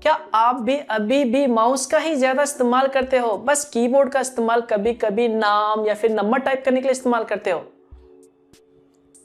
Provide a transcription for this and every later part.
क्या आप भी अभी भी माउस का ही ज्यादा इस्तेमाल करते हो, बस कीबोर्ड का इस्तेमाल कभी कभी नाम या फिर नंबर टाइप करने के लिए इस्तेमाल करते हो?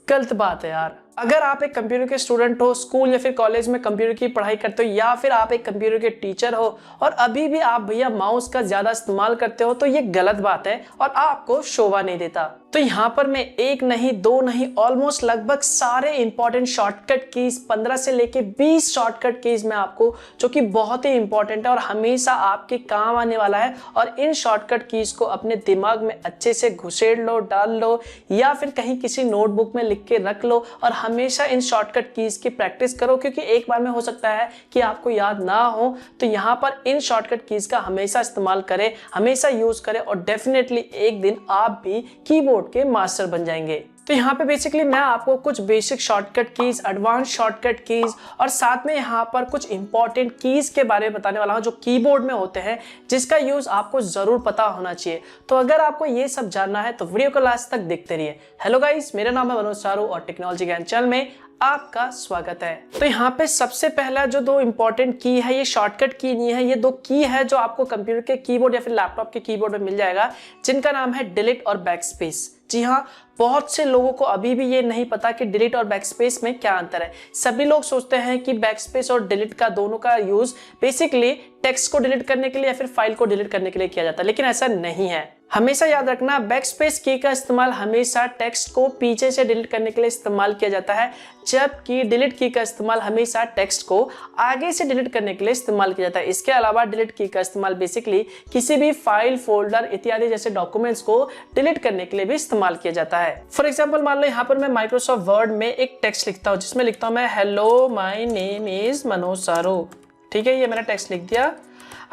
गलत बात है यार। अगर आप एक कंप्यूटर के स्टूडेंट हो, स्कूल या फिर कॉलेज में कंप्यूटर की पढ़ाई करते हो, या फिर आप एक कंप्यूटर के टीचर हो और अभी भी आप भैया माउस का ज्यादा इस्तेमाल करते हो, तो ये गलत बात है और आपको शोभा नहीं देता। तो यहाँ पर मैं एक नहीं, दो नहीं, ऑलमोस्ट लगभग सारे इंपॉर्टेंट शॉर्टकट कीज 15 से लेके 20 शॉर्टकट कीज में आपको, जो कि बहुत ही इंपॉर्टेंट है और हमेशा आपके काम आने वाला है, और इन शॉर्टकट कीज को अपने दिमाग में अच्छे से घुसेड़ लो, डाल लो, या फिर कहीं किसी नोटबुक में लिख के रख लो और हमेशा इन शॉर्टकट कीज की प्रैक्टिस करो, क्योंकि एक बार में हो सकता है कि आपको याद ना हो। तो यहाँ पर इन शॉर्टकट कीज का हमेशा इस्तेमाल करें, हमेशा यूज करें, और डेफिनेटली एक दिन आप भी कीबोर्ड के मास्टर बन जाएंगे। तो यहाँ पे बेसिकली मैं आपको कुछ basic shortcut keys, advance shortcut keys और साथ में यहाँ पर कुछ इंपॉर्टेंट कीज के बारे में बताने वाला हूँ जो कीबोर्ड में होते हैं, जिसका यूज आपको जरूर पता होना चाहिए। तो अगर आपको ये सब जानना है तो वीडियो को लास्ट तक देखते रहिए। हेलो गाइस, मेरा नाम है मनोज चारू और टेक्नोलॉजी ज्ञान चैनल में आपका स्वागत है। तो यहाँ पे सबसे पहला जो दो इंपॉर्टेंट की है, ये शॉर्टकट की नहीं है, ये दो की है जो आपको कंप्यूटर के कीबोर्ड या फिर लैपटॉप के कीबोर्ड में मिल जाएगा, जिनका नाम है डिलीट और बैकस्पेस। जी हाँ, बहुत से लोगों को अभी भी ये नहीं पता कि डिलीट और बैकस्पेस में क्या अंतर है। सभी लोग सोचते हैं कि बैकस्पेस और डिलीट का दोनों का यूज बेसिकली टेक्स्ट को डिलीट करने के लिए या फिर फाइल को डिलीट करने के लिए किया जाता है, लेकिन ऐसा नहीं है। हमेशा याद रखना, बैकस्पेस की का इस्तेमाल हमेशा टेक्स्ट को पीछे से डिलीट करने के लिए इस्तेमाल किया जाता है, जबकि डिलीट की का इस्तेमाल हमेशा टेक्स्ट को आगे से डिलीट करने के लिए इस्तेमाल किया जाता है। इसके अलावा डिलीट की का इस्तेमाल बेसिकली किसी भी फाइल, फोल्डर इत्यादि जैसे डॉक्यूमेंट्स को डिलीट करने के लिए भी इस्तेमाल किया जाता है। फॉर एग्जाम्पल, मान लो यहाँ पर मैं माइक्रोसॉफ्ट वर्ड में एक टेक्स्ट लिखता हूँ, जिसमें लिखता हूँ मैं hello my name is Manoj Charu. ठीक है, ये मैंने टेक्स्ट लिख दिया।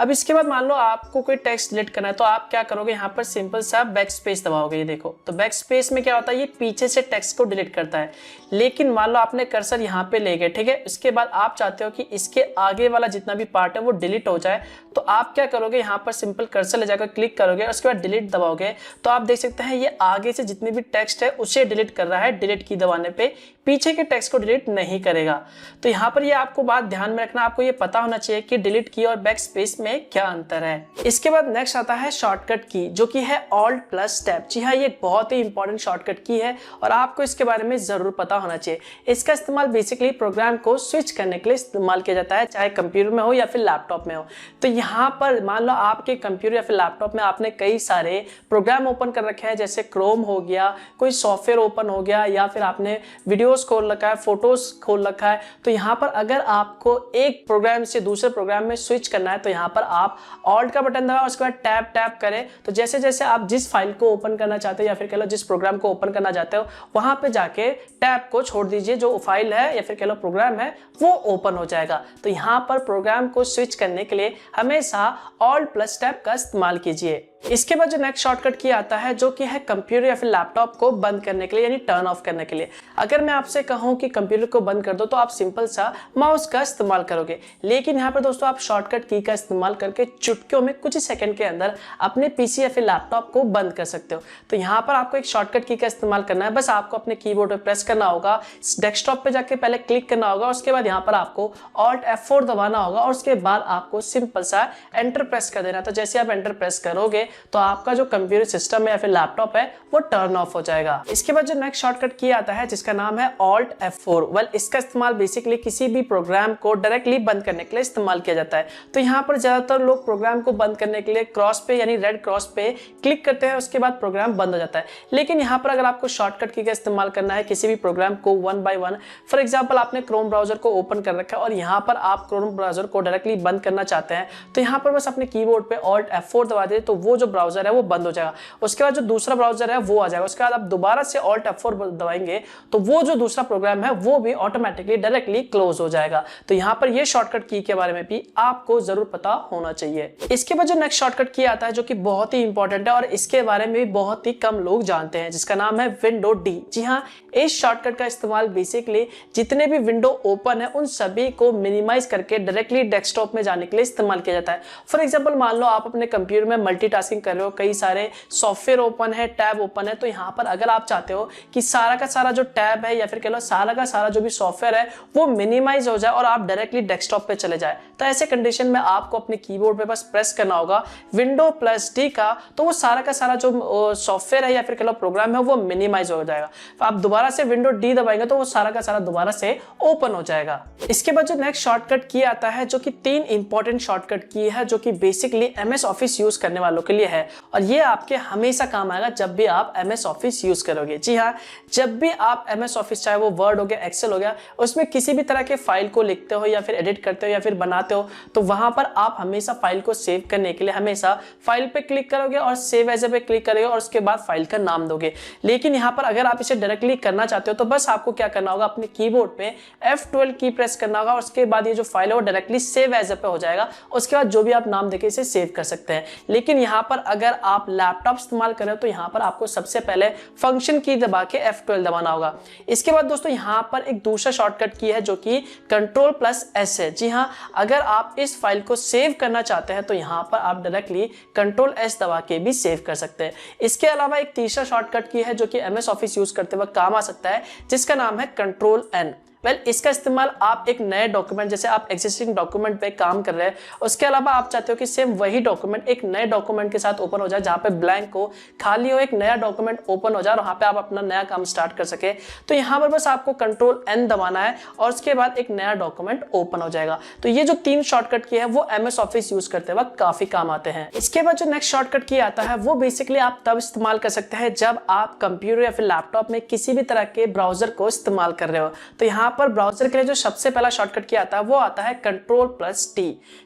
अब इसके बाद मान लो आपको कोई टेक्स्ट डिलीट करना है, तो आप क्या करोगे, यहाँ पर सिंपल सा बैक स्पेस दबाओगे। ये देखो, तो बैक स्पेस में क्या होता है, ये पीछे से टेक्स्ट को डिलीट करता है। लेकिन मान लो आपने कर्सर यहाँ पे ले गए, ठीक है, इसके बाद आप चाहते हो कि इसके आगे वाला जितना भी पार्ट है वो डिलीट हो जाए, तो आप क्या करोगे, यहाँ पर सिंपल कर्सर ले जाकर क्लिक करोगे और उसके बाद डिलीट दबाओगे। तो आप देख सकते हैं ये आगे से जितने भी टेक्स्ट है उसे डिलीट कर रहा है, डिलीट की दबाने पे, पीछे के टेक्स्ट को डिलीट नहीं करेगा। तो यहाँ पर ये आपको बात ध्यान में रखना, आपको ये पता होना चाहिए कि डिलीट की और बैक स्पेस में क्या अंतर है। इसके बाद नेक्स्ट आता है शॉर्टकट की, जो कि है ऑल्ट प्लस टैब। जी हाँ, ये एक बहुत ही इंपॉर्टेंट शॉर्टकट की है और आपको इसके बारे में जरूर पता होना चाहिए। इसका इस्तेमाल बेसिकली प्रोग्राम को स्विच करने के लिए इस्तेमाल किया जाता है, चाहे कंप्यूटर में हो या फिर लैपटॉप में हो। तो यहाँ पर मान लो आपके कंप्यूटर या फिर लैपटॉप में आपने कई सारे प्रोग्राम ओपन कर रखे हैं, जैसे क्रोम हो गया, कोई सॉफ्टवेयर ओपन हो गया, या फिर आपने वीडियोस खोल रखा है, फोटोज खोल रखा है। तो यहाँ पर अगर आपको एक प्रोग्राम से दूसरे प्रोग्राम में स्विच करना है, तो यहाँ पर आप ऑल्ट का बटन दबाएं, उसके बाद टैब टैब करें। तो जैसे जैसे आप जिस फाइल को ओपन करना चाहते हो या फिर कह लो जिस प्रोग्राम को ओपन करना चाहते हो, वहां पे जाके टैब को छोड़ दीजिए, जो फाइल है या फिर कह लो प्रोग्राम है वो ओपन हो जाएगा। तो यहाँ पर प्रोग्राम को स्विच करने के लिए हमेशा ऑल्ट प्लस टैब का इस्तेमाल कीजिए। इसके बाद जो नेक्स्ट शॉर्टकट की आता है, जो कि है कंप्यूटर या फिर लैपटॉप को बंद करने के लिए, यानी टर्न ऑफ करने के लिए। अगर मैं आपसे कहूं कि कंप्यूटर को बंद कर दो, तो आप सिंपल सा माउस का इस्तेमाल करोगे, लेकिन यहाँ पर दोस्तों आप शॉर्टकट की का इस्तेमाल करके चुटकियों में कुछ ही सेकंड के अंदर अपने पीसी या फिर लैपटॉप को बंद कर सकते हो। तो यहाँ पर आपको एक शॉर्टकट की का इस्तेमाल करना है, बस आपको अपने कीबोर्ड पर प्रेस करना होगा, डेस्कटॉप पे जाके पहले क्लिक करना होगा, उसके बाद यहाँ पर आपको ऑल्ट F4 दबाना होगा और उसके बाद आपको सिंपल सा एंटर प्रेस कर देना। तो जैसे आप एंटर प्रेस करोगे तो आपका जो कंप्यूटर सिस्टम है या फिर लैपटॉप है वो टर्न ऑफ हो जाएगा। इसके बाद जो नेक्स्ट शॉर्टकट की आता है, जिसका नाम है ऑल्ट F4। वेल, इसका इस्तेमाल बेसिकली किसी भी प्रोग्राम को डायरेक्टली बंद करने के लिए इस्तेमाल किया जाता है। तो यहाँ पर ज्यादातर लोग प्रोग्राम को बंद करने के लिए क्रॉस पे यानी रेड क्रॉस पे क्लिक करते हैं, उसके बाद प्रोग्राम बंद हो जाता है। लेकिन यहाँ पर अगर आपको शॉर्टकट की का इस्तेमाल करना है किसी भी प्रोग्राम को one by one, for example आपने क्रोम ब्राउजर को ओपन कर रखा है और यहाँ पर आप क्रोम ब्राउजर को डायरेक्टली बंद करना चाहते हैं, तो यहाँ पर बस अपने कीबोर्ड पे ऑल्ट F4 दबा दे, तो वो जो ब्राउजर है वो बंद हो जाएगा। उसके बाद जो दूसरा ब्राउजर है वो आ जाएगा। उसके बाद आप दोबारा से ऑल्ट F4 दबाएंगे तो वो जो दूसरा प्रोग्राम है वो भी ऑटोमेटिकली डायरेक्टली क्लोज हो जाएगा। तो यहाँ पर ये शॉर्टकट की के बारे में भी आपको जरूर पता होना चाहिए। इसके बाद जो नेक्स्ट शॉर्टकट की आता है, जो कि बहुत ही इंपॉर्टेंट है और इसके बारे में भी बहुत ही कम लोग जानते हैं, जिसका नाम है विंडो डी। जी हाँ, इस शॉर्टकट का इस्तेमाल बेसिकली जितने भी विंडो ओपन है उन सभी को मिनिमाइज करके डायरेक्टली डेस्कटॉप में जाने के लिए इस्तेमाल किया जाता है। फॉर एग्जांपल, मान लो आप अपने कंप्यूटर में मल्टीटास्किंग मल्टीटास्किंग कर रहे हो, कई सारे सॉफ्टवेयर ओपन है, टैब ओपन है, तो यहाँ पर अगर आप चाहते हो कि सारा का सारा जो टैब है या फिर कह लो सारा का सारा जो भी सॉफ्टवेयर है वो मिनिमाइज हो जाए और आप डायरेक्टली डेस्कटॉप पे चले जाए, तो ऐसे कंडीशन में आपको अपने कीबोर्ड पे बस प्रेस करना होगा विंडो प्लस डी का, तो वो सारा का सारा जो सॉफ्टवेयर है या फिर कह लो प्रोग्राम है वो मिनिमाइज हो जाएगा। तो आप दोबारा से विंडो डी दबाएंगे तो वो सारा का सारा दोबारा से ओपन हो जाएगा। इसके बाद जो नेक्स्ट शॉर्टकट की आता है जो कि 3 इंपॉर्टेंट शॉर्टकट की है जो कि बेसिकली एमएस ऑफिस यूज करने वालों के लिए है, और ये आपके हमेशा काम आएगा जब भी आप एमएस ऑफिस यूज करोगे। जी हाँ, जब भी आप एमएस ऑफिस, चाहे वो वर्ड हो गया, एक्सेल हो गया, उसमें किसी भी तरह के फाइल को लिखते हो या फिर एडिट करते हो या फिर बनाते हो, तो वहां पर आप हमेशा फाइल को सेव करने के लिए हमेशा फाइल पे क्लिक करोगे और सेव एज पे क्लिक करोगे और उसके बाद फाइल का नाम दोगे। लेकिन यहाँ पर अगर आप इसे डायरेक्टली करना चाहते हो तो बस आपको क्या करना होगा, अपने कीबोर्ड पे F12 की प्रेस करना होगा और उसके बाद ये जो फाइल है वो डायरेक्टली सेव एज पे हो जाएगा। उसके बाद जो भी आप नाम देके इसे सेव कर सकते हैं। लेकिन यहाँ पर अगर आप लैपटॉप इस्तेमाल कर रहे हो तो यहाँ पर आपको सबसे पहले फंक्शन की दबा के F12 दबाना होगा। इसके बाद दोस्तों यहाँ पर एक दूसरा शॉर्टकट की है जो कि Ctrl+S है। जी हाँ, अगर आप इस फाइल को सेव करना चाहते हैं तो यहाँ पर आप डायरेक्टली Ctrl+S दबा के भी सेव कर सकते हैं। इसके अलावा एक तीसरा शॉर्टकट की है जो कि एमएस ऑफिस यूज करते वक्त काम आ सकता है, जिसका नाम है Ctrl+N। इसका इस्तेमाल आप एक नए डॉक्यूमेंट, जैसे आप एग्जिस्टिंग डॉक्यूमेंट पे काम कर रहे हैं, उसके अलावा आप चाहते हो कि सेम वही डॉक्यूमेंट एक नए डॉक्यूमेंट के साथ ओपन हो जाए, जहां पे ब्लैंक हो, खाली हो, एक नया डॉक्यूमेंट ओपन हो जाए और वहां पे आप अपना नया काम स्टार्ट कर सके, तो यहाँ पर बस आपको Ctrl+N दबाना है और उसके बाद एक नया डॉक्यूमेंट ओपन हो जाएगा। तो ये जो 3 शॉर्टकट की है वो एमएस ऑफिस यूज करते वक्त काफी काम आते हैं। इसके बाद जो नेक्स्ट शॉर्टकट की आता है वो बेसिकली आप तब इस्तेमाल कर सकते हैं जब आप कंप्यूटर या फिर लैपटॉप में किसी भी तरह के ब्राउजर को इस्तेमाल कर रहे हो। तो यहाँ पर ब्राउजर के लिए जो सबसे पहला शॉर्टकट की आता है वो आता है Ctrl+T।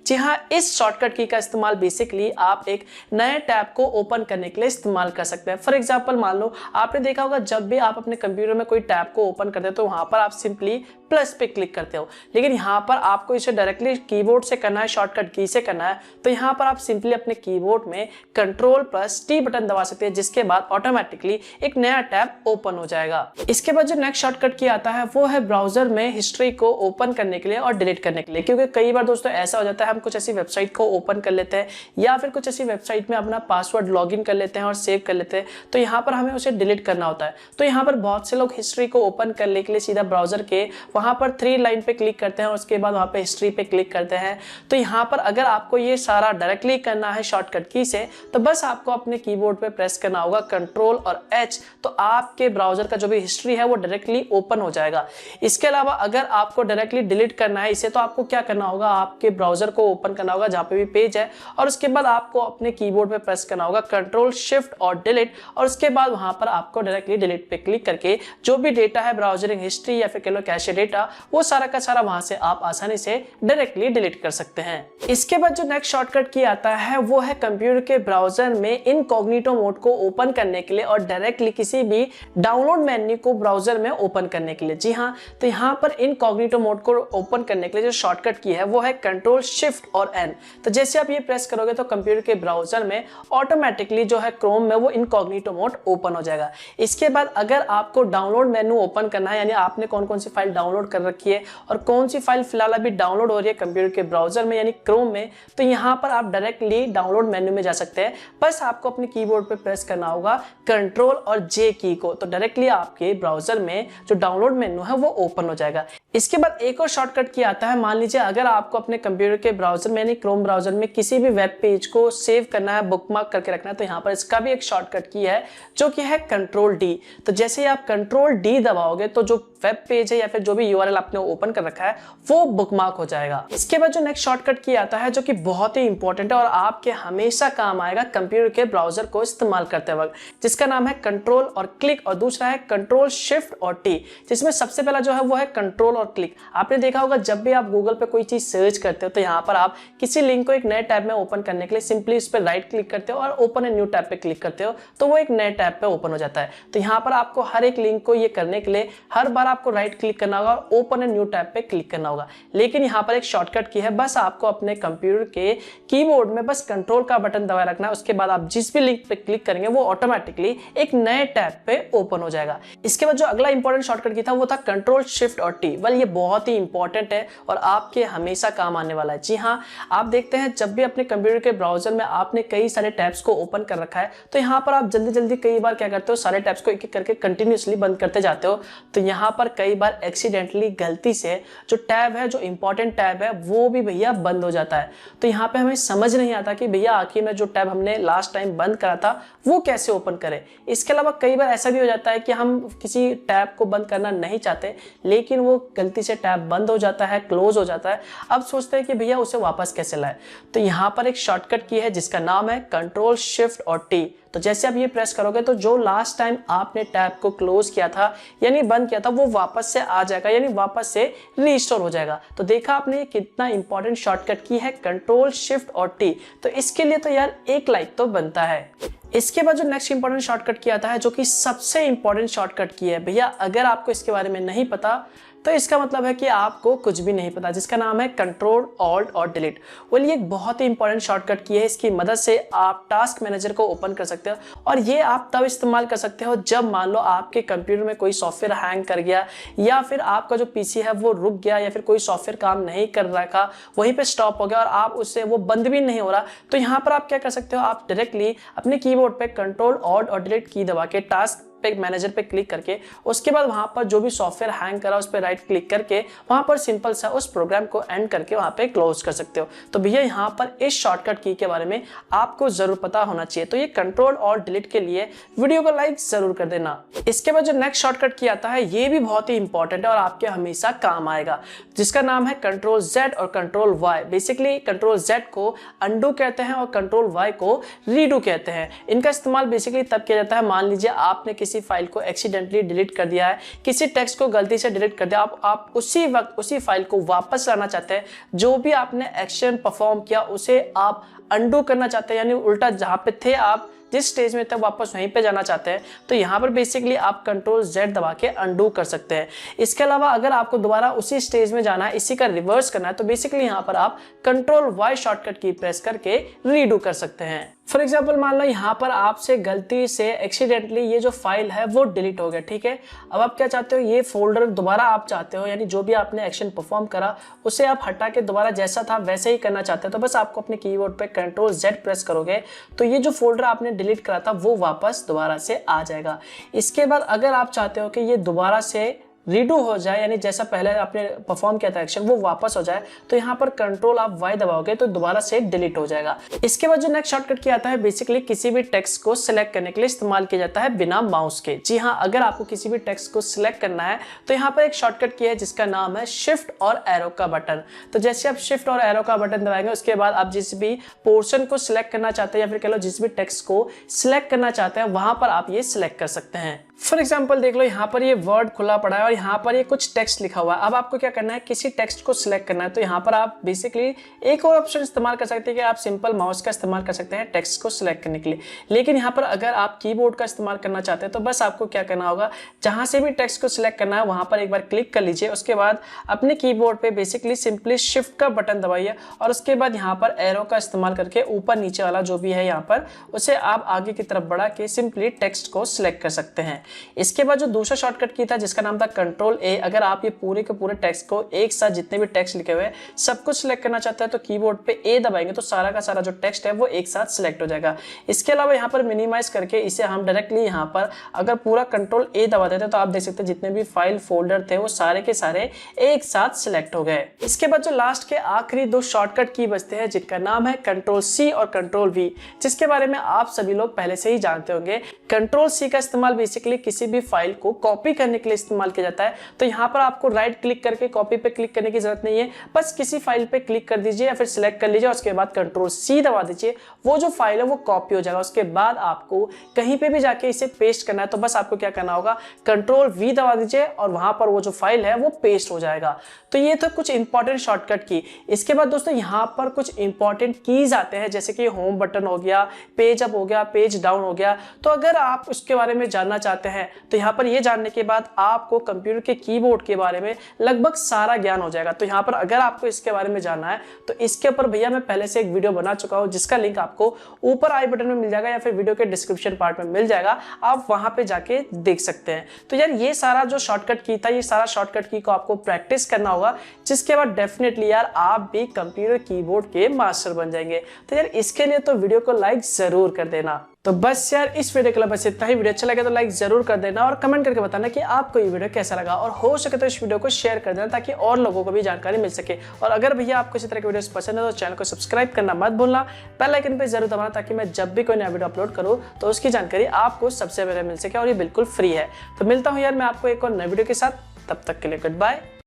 जी हाँ, इस शॉर्टकट की का इस्तेमाल बेसिकली आप एक नए टैब को ओपन करने के लिए इस्तेमाल कर सकते हैं। फॉर एग्जांपल, मान लो आपने देखा होगा जब भी आप अपने कंप्यूटर में कोई टैब को ओपन करते हो तो वहां पर आप सिंपली प्लस पे क्लिक करते हो, लेकिन यहाँ पर आपको इसे डायरेक्टली कीबोर्ड से करना है, शॉर्टकट की से करना है, तो यहाँ पर आप सिंपली अपने कीबोर्ड में Ctrl+T बटन दबा सकते हैं, जिसके बाद ऑटोमेटिकली एक नया टैब ओपन हो जाएगा। इसके बाद जो नेक्स्ट शॉर्टकट की आता है वो है ब्राउजर में हिस्ट्री को ओपन करने के लिए और डिलीट करने के लिए, क्योंकि कई बार दोस्तों ऐसा हो जाता है हम कुछ ऐसी वेबसाइट को ओपन कर लेते हैं या फिर कुछ ऐसी वेबसाइट में अपना पासवर्ड लॉगिन कर लेते हैं और सेव कर लेते हैं, तो यहाँ पर हमें उसे डिलीट करना होता है। तो यहाँ पर बहुत से लोग हिस्ट्री को ओपन करने के लिए सीधा ब्राउजर के वहां पर 3 लाइन पे क्लिक करते हैं और उसके बाद वहां पे हिस्ट्री पे क्लिक करते हैं। तो यहाँ पर अगर आपको ये सारा डायरेक्टली करना है शॉर्टकट की से, तो बस आपको अपने कीबोर्ड पे प्रेस करना होगा Ctrl और H, तो आपके ब्राउजर का जो भी हिस्ट्री है वो डायरेक्टली ओपन हो जाएगा। इसके अलावा अगर आपको डायरेक्टली डिलीट करना है इसे, तो आपको क्या करना होगा, आपके ब्राउजर को ओपन करना होगा जहां पे भी पेज है और उसके बाद आपको अपने कीबोर्ड पे प्रेस करना होगा Ctrl Shift और डिलीट, और उसके बाद वहां पर आपको डायरेक्टली डिलीट पे क्लिक करके जो भी डेटा है, ब्राउजरिंग हिस्ट्री या फिर कह लो कैशे डेटा, वो सारा का सारा वहां से आप आसानी से डायरेक्टली डिलीट कर सकते हैं। इसके बाद जो नेक्स्ट शॉर्टकट की आता है वो है कंप्यूटर के ब्राउजर में इनकॉग्निटो मोड को ओपन करने के लिए और डायरेक्टली किसी भी डाउनलोड मेन्यू को ब्राउजर में ओपन करने के लिए। जी हाँ, तो यहाँ पर इनकॉग्निटो मोड को ओपन करने के लिए जो शॉर्टकट की है वो है Ctrl Shift और N। तो जैसे आप ये प्रेस करोगे तो कंप्यूटर के ब्राउजर में ऑटोमेटिकली जो है क्रोम में वो इनकॉग्निटो मोड ओपन हो जाएगा। इसके बाद अगर आपको डाउनलोड मेन्यू ओपन करना है, यानी आपने कौन कौन सी फाइल डाउनलोड कर रखी है और कौन सी फाइल फिलहाल अभी डाउनलोड हो रही है कंप्यूटर के ब्राउजर में यानी क्रोम में, तो यहाँ पर आप डायरेक्टली डाउनलोड मेन्यू में जा सकते हैं। बस आपको अपने कीबोर्ड पे प्रेस करना होगा Ctrl और J की को, तो डायरेक्टली आपके ब्राउजर में जो डाउनलोड मेन्यू है वो ओपन हो जाएगा। इसके बाद एक और शॉर्टकट की आता है, मान लीजिए अगर आपको अपने कंप्यूटर के ब्राउजर में यानी क्रोम ब्राउजर में किसी भी वेब पेज को सेव करना है, बुकमार्क करके रखना है, तो यहाँ पर इसका भी एक शॉर्टकट की है जो कि है Ctrl D। तो जैसे ही आप Ctrl D दबाओगे तो जो वेब पेज है या फिर जो भी URL आपने ओपन कर रखा है वो बुकमार्क हो जाएगा। इसके बाद जो नेक्स्ट शॉर्टकट की आता है जो कि बहुत ही इंपॉर्टेंट है और आपके हमेशा काम आएगा कंप्यूटर के ब्राउजर को इस्तेमाल करते वक्त, जिसका नाम है कंट्रोल और क्लिक और दूसरा है Ctrl Shift और T, जिसमें सबसे पहला जो है वो है कंट्रोल और क्लिक। आपने देखा होगा जब भी आप गूगल पे कोई चीज सर्च करते हो तो यहाँ पर आप किसी लिंक को एक नए टैब में ओपन करने के लिए सिंपली उस पर राइट क्लिक करते हो और ओपन ए न्यू टैब पे क्लिक करते हो तो वो एक नए टैब पे ओपन हो जाता है। तो यहाँ पर आपको हर एक लिंक को ये करने के लिए हर बार आपको राइट क्लिक करना होगा और ओपन ए न्यू टैब पे क्लिक करना होगा। लेकिन यहाँ पर एक शॉर्टकट की है, बस आपको अपने कंप्यूटर के कीबोर्ड में बस कंट्रोल का बटन दबाए रखना है, उसके बाद आप जिस भी लिंक पे क्लिक करेंगे वो ऑटोमेटिकली एक नए टैब पे ओपन हो जाएगा। इसके बाद जो अगला इंपॉर्टेंट शॉर्टकट की था वो था Ctrl Shift और T। वेल ये बहुत ही इंपॉर्टेंट है और आपके हमेशा काम आने वाला है। जी हाँ, आप देखते हैं जब भी अपने कंप्यूटर के ब्राउजर में आपने कई सारे टैब्स को ओपन कर रखा है तो यहाँ पर आप जल्दी जल्दी कई बार क्या करते हो, सारे टैब्स को एक एक करके कंटिन्यूसली बंद करते जाते हो। तो यहाँ पर कई बार एक्सीडेंटली गलती से जो टैब है, जो इंपॉर्टेंट टैब है, वो भी भैया बंद हो जाता है। तो यहाँ पे हमें समझ नहीं आता कि भैया आखिर में जो टैब हमने लास्ट टाइम बंद करा था वो कैसे ओपन करें। इसके अलावा कई बार ऐसा भी हो जाता है कि हम किसी टैब को बंद करना नहीं चाहते लेकिन वो गलती से टैब बंद हो जाता है, क्लोज हो जाता है। अब सोचते हैं कि भैया उसे वापस कैसे लाए। तो यहाँ पर एक शॉर्टकट की है जिसका नाम है कंट्रोल शिफ्ट और टी। तो जैसे आप ये प्रेस करोगे तो जो लास्ट टाइम आपने टैब को क्लोज किया था यानी बंद किया था वो वापस से आ जाएगा, यानी वापस से रीस्टोर हो जाएगा। तो देखा आपने कितना इंपॉर्टेंट शॉर्टकट की है कंट्रोल शिफ्ट और टी। तो इसके लिए तो यार एक लाइक तो बनता है। इसके बाद जो नेक्स्ट इंपॉर्टेंट शॉर्टकट की आता है, जो कि सबसे इंपॉर्टेंट शॉर्टकट की है भैया, अगर आपको इसके बारे में नहीं पता तो इसका मतलब है कि आपको कुछ भी नहीं पता, जिसका नाम है कंट्रोल ऑल्ट और डिलीट। वो ये एक बहुत ही इंपॉर्टेंट शॉर्टकट की है। इसकी मदद से आप टास्क मैनेजर को ओपन कर सकते हो और ये आप तब इस्तेमाल कर सकते हो जब मान लो आपके कंप्यूटर में कोई सॉफ्टवेयर हैंग कर गया या फिर आपका जो पीसी है वो रुक गया या फिर कोई सॉफ्टवेयर काम नहीं कर रहा, वहीं पे स्टॉप हो गया और आप उससे वो बंद भी नहीं हो रहा। तो यहाँ पर आप क्या कर सकते हो, आप डायरेक्टली अपने कीबोर्ड पे कंट्रोल ऑल्ट और डिलीट की दबा के टास्क मैनेजर पे क्लिक करके उसके बाद वहां पर जो भी सॉफ्टवेयर हैंग करा उस पर राइट क्लिक करके वहां पर सिंपल सा उस प्रोग्राम को एंड करके वहां पे क्लोज कर सकते हो। तो भैया यहाँ पर इस शॉर्टकट की के बारे में आपको जरूर पता होना चाहिए। तो ये कंट्रोल और डिलीट के लिए वीडियो को लाइक जरूर कर देना। इसके बाद जो नेक्स्ट शॉर्टकट की आता है ये भी बहुत ही इंपॉर्टेंट है और आपके हमेशा काम आएगा, जिसका नाम है कंट्रोल जेड और control Y. Basically control Z को अंडू कहते हैं और कंट्रोल वाई को रीडू कहते हैं। इनका इस्तेमाल बेसिकली तब किया जाता है, मान लीजिए आपने किसी फाइल को एक्सीडेंटली डिलीट कर दिया है, किसी टेक्स्ट को गलती से डिलीट कर दिया, आप उसी वक्त उसी फाइल को वापस लाना चाहते हैं। जो भी आपने एक्शन परफॉर्म किया उसे आप अंडू करना चाहते हैं, यानी उल्टा जहां पे थे आप जिस स्टेज में तक वापस वहीं पे जाना चाहते हैं। तो यहाँ पर बेसिकली आप कंट्रोल जेड दबा के अंडू कर सकते हैं। इसके अलावा अगर आपको दोबारा उसी स्टेज में जाना है, इसी का रिवर्स करना है, तो बेसिकली यहाँ पर आप कंट्रोल वाई शॉर्टकट की प्रेस करके रीडू कर सकते हैं। फॉर एग्जाम्पल मान लो यहाँ पर आपसे गलती से एक्सीडेंटली ये जो फाइल है वो डिलीट हो गया, ठीक है। अब आप क्या चाहते हो, ये फोल्डर दोबारा आप चाहते हो, यानी जो भी आपने एक्शन परफॉर्म करा उसे आप हटा के दोबारा जैसा था वैसे ही करना चाहते हो। तो बस आपको अपने कीबोर्ड पे कंट्रोल जेड प्रेस करोगे तो ये जो फोल्डर आपने डिलीट करा था वो वापस दोबारा से आ जाएगा। इसके बाद अगर आप चाहते हो कि ये दोबारा से रीडू हो जाए, यानी जैसा पहले आपने परफॉर्म किया था एक्शन वो वापस हो जाए, तो यहाँ पर कंट्रोल आप वाई दबाओगे तो दोबारा से डिलीट हो जाएगा। इसके बाद जो नेक्स्ट शॉर्टकट किया आता है बेसिकली किसी भी टेक्स्ट को सिलेक्ट करने के लिए इस्तेमाल किया जाता है बिना माउस के। जी हाँ, अगर आपको किसी भी टेक्स्ट को सिलेक्ट करना है तो यहाँ पर एक शॉर्टकट की है जिसका नाम है शिफ्ट और एरो का बटन। तो जैसे आप शिफ्ट और एरो का बटन दबाएंगे उसके बाद आप जिस भी पोर्शन को सिलेक्ट करना चाहते हैं या फिर कह लो जिस भी टेक्स्ट को सिलेक्ट करना चाहते हैं वहां पर आप ये सिलेक्ट कर सकते हैं। फॉर एग्जाम्पल देख लो यहाँ पर ये वर्ड खुला पड़ा है और यहाँ पर ये कुछ टेक्स्ट लिखा हुआ है। अब आपको क्या करना है, किसी टेक्स्ट को सिलेक्ट करना है। तो यहाँ पर आप बेसिकली एक और ऑप्शन इस्तेमाल कर सकते हैं कि आप सिंपल माउस का इस्तेमाल कर सकते हैं टेक्स्ट को सिलेक्ट करने के लिए। लेकिन यहाँ पर अगर आप कीबोर्ड का इस्तेमाल करना चाहते हैं तो बस आपको क्या करना होगा, जहाँ से भी टेक्स्ट को सिलेक्ट करना है वहाँ पर एक बार क्लिक कर लीजिए। उसके बाद अपने कीबोर्ड पे बेसिकली सिंपली शिफ्ट का बटन दबाइए और उसके बाद यहाँ पर एरो का इस्तेमाल करके ऊपर नीचे वाला जो भी है यहाँ पर उसे आप आगे की तरफ बढ़ा के सिंपली टेक्स्ट को सिलेक्ट कर सकते हैं। इसके बाद जो दूसरा शॉर्टकट की था जिसका नाम था कंट्रोल ए, अगर आप ये पूरे के पूरे टेक्स्ट को एक साथ जितने भी टेक्स्ट लिखे हुए हैं सब कुछ सिलेक्ट करना चाहते हैं तो कीबोर्ड पे ए दबाएंगे तो सारा का सारा जो टेक्स्ट है वो एक साथ सिलेक्ट हो जाएगा। इसके अलावा यहाँ पर मिनिमाइज करके इसे हम डायरेक्टली यहाँ पर अगर पूरा कंट्रोल ए दबा देते तो आप देख सकते हैं जितने भी फाइल फोल्डर थे वो सारे के सारे एक साथ सिलेक्ट हो गए। इसके बाद जो लास्ट के आखिरी दो शॉर्टकट की बचते हैं जिनका नाम है कंट्रोल सी और कंट्रोल वी, जिसके बारे में आप सभी लोग पहले से ही जानते होंगे। कंट्रोल सी का इस्तेमाल बेसिकली किसी भी फाइल को कॉपी करने के लिए इस्तेमाल किया जाता है। तो यहाँ पर आपको राइट क्लिक करके कॉपी पे क्लिक करने की जरूरत नहीं है, बस किसी फाइल पे क्लिक कर दीजिए या फिर सिलेक्ट कर लीजिए, उसके बाद कंट्रोल सी दबा दीजिए, वो जो फाइल है वो कॉपी हो जाएगा। उसके बाद आपको कहीं पे भी जाके इसे पेस्ट करना है तो बस आपको क्या करना होगा, कंट्रोल वी दबा दीजिए और वहां पर वो जो फाइल है वो पेस्ट हो जाएगा। तो ये तो कुछ इंपॉर्टेंट शॉर्टकट की। इसके बाद दोस्तों यहाँ पर कुछ इंपॉर्टेंट कीज आते हैं जैसे कि होम बटन हो गया, पेज अप हो गया, पेज डाउन हो गया। तो अगर आप उसके बारे में जानना चाहते सकते हैं। तो यहाँ पर ये जानने के बाद आपको कंप्यूटर के कीबोर्ड के बारे में लगभग सारा ज्ञान हो जाएगा। तो यहाँ पर अगर आपको इसके बारे में जानना है तो इसके ऊपर भैया मैं पहले से एक वीडियो बना चुका हूँ, जिसका लिंक आपको ऊपर आई बटन में मिल जाएगा या फिर वीडियो के डिस्क्रिप्शन पार्ट में मिल जाएगा, आप वहां पे जाके देख सकते हैं। तो यार ये सारा जो शॉर्टकट की था, ये सारा शॉर्टकट की को आपको प्रैक्टिस करना होगा, जिसके बाद डेफिनेटली यार आप भी कंप्यूटर कीबोर्ड के मास्टर बन जाएंगे। तो यार इसके लिए तो वीडियो को लाइक जरूर कर देना। तो बस यार इस वीडियो के लिए बस इतना ही। वीडियो अच्छा लगे तो लाइक जरूर कर देना और कमेंट करके बताना कि आपको ये वीडियो कैसा लगा, और हो सके तो इस वीडियो को शेयर कर देना ताकि और लोगों को भी जानकारी मिल सके। और अगर भैया आपको इसी तरह की वीडियोस पसंद है तो चैनल को सब्सक्राइब करना मत भूलना, बेल आइकन पे जरूर दबाना ताकि मैं जब भी कोई नया वीडियो अपलोड करूँ तो उसकी जानकारी आपको सबसे पहले मिल सके, और ये बिल्कुल फ्री है। तो मिलता हूँ यार मैं आपको एक और नए वीडियो के साथ, तब तक के लिए गुड बाय।